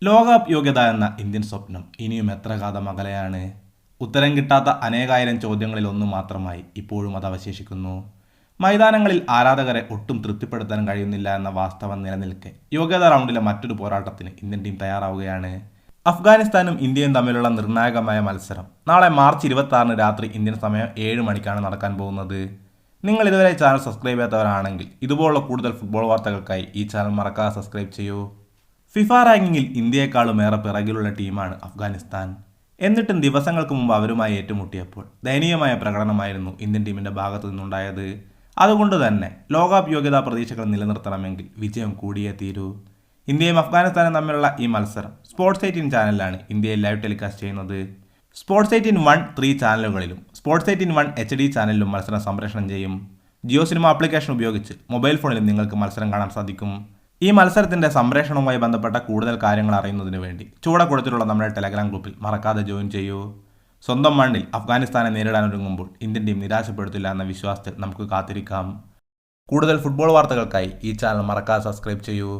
ലോകകപ്പ് യോഗ്യത എന്ന ഇന്ത്യൻ സ്വപ്നം ഇനിയും എത്ര കാലം അകലെയാണ്? ഉത്തരം കിട്ടാത്ത അനേകായിരം ചോദ്യങ്ങളിൽ ഒന്നു മാത്രമായി ഇപ്പോഴും അത് അവശേഷിക്കുന്നു. മൈതാനങ്ങളിൽ ആരാധകരെ ഒട്ടും തൃപ്തിപ്പെടുത്താൻ കഴിയുന്നില്ല എന്ന വാസ്തവം നിലനിൽക്കെ യോഗ്യതാ റൗണ്ടിലെ മറ്റൊരു പോരാട്ടത്തിന് ഇന്ത്യൻ ടീം തയ്യാറാവുകയാണ്. അഫ്ഗാനിസ്ഥാനും ഇന്ത്യയും തമ്മിലുള്ള നിർണായകമായ മത്സരം നാളെ മാർച്ച് 26 രാത്രി ഇന്ത്യൻ സമയം 7 മണിക്കാണ് നടക്കാൻ പോകുന്നത്. നിങ്ങൾ ഇതുവരെ ചാനൽ സബ്സ്ക്രൈബ് ചെയ്യാത്തവരാണെങ്കിൽ ഇതുപോലുള്ള കൂടുതൽ ഫുട്ബോൾ വാർത്തകൾക്കായി ഈ ചാനൽ മറക്കാതെ സബ്സ്ക്രൈബ് ചെയ്യൂ. ഫിഫ റാങ്കിങ്ങിൽ ഇന്ത്യയെക്കാളും ഏറെ പിറകിലുള്ള ടീമാണ് അഫ്ഗാനിസ്ഥാൻ. എന്നിട്ടും ദിവസങ്ങൾക്ക് മുമ്പ് അവരുമായി ഏറ്റുമുട്ടിയപ്പോൾ ദയനീയമായ പ്രകടനമായിരുന്നു ഇന്ത്യൻ ടീമിന്റെ ഭാഗത്തു നിന്നുണ്ടായത്. അതുകൊണ്ട് തന്നെ ലോകകപ്പ് യോഗ്യതാ പ്രതീക്ഷകൾ നിലനിർത്തണമെങ്കിൽ വിജയം കൂടിയേ തീരൂ. ഇന്ത്യയും അഫ്ഗാനിസ്ഥാനും തമ്മിലുള്ള ഈ മത്സരം സ്പോർട്സ് 18 ചാനലിലാണ് ഇന്ത്യയിൽ ലൈവ് ടെലികാസ്റ്റ് ചെയ്യുന്നത്. സ്പോർട്സ് 18 1, 3 ചാനലുകളിലും സ്പോർട്സ് 18 1 HD ചാനലിലും മത്സരം സംപ്രേഷണം ചെയ്യും. ജിയോ സിനിമ ആപ്ലിക്കേഷൻ ഉപയോഗിച്ച് മൊബൈൽ ഫോണിലും നിങ്ങൾക്ക് മത്സരം കാണാൻ സാധിക്കും. ഈ മത്സരത്തിന്റെ സംപ്രേഷണവുമായി ബന്ധപ്പെട്ട കൂടുതൽ കാര്യങ്ങൾ അറിയുന്നതിന് വേണ്ടി ചുവടെ കൊടുത്തിട്ടുള്ള നമ്മുടെ ടെലഗ്രാം ഗ്രൂപ്പിൽ മറക്കാതെ ജോയിൻ ചെയ്യൂ. സ്വന്തം മണ്ണിൽ അഫ്ഗാനിസ്ഥാനെ നേരിടാനൊരുങ്ങുമ്പോൾ ഇന്ത്യൻ ടീം നിരാശപ്പെടുത്തില്ല എന്ന വിശ്വാസത്തിൽ നമുക്ക് കാത്തിരിക്കാം. കൂടുതൽ ഫുട്ബോൾ വാർത്തകൾക്കായി ഈ ചാനൽ മറക്കാതെ സബ്സ്ക്രൈബ് ചെയ്യൂ.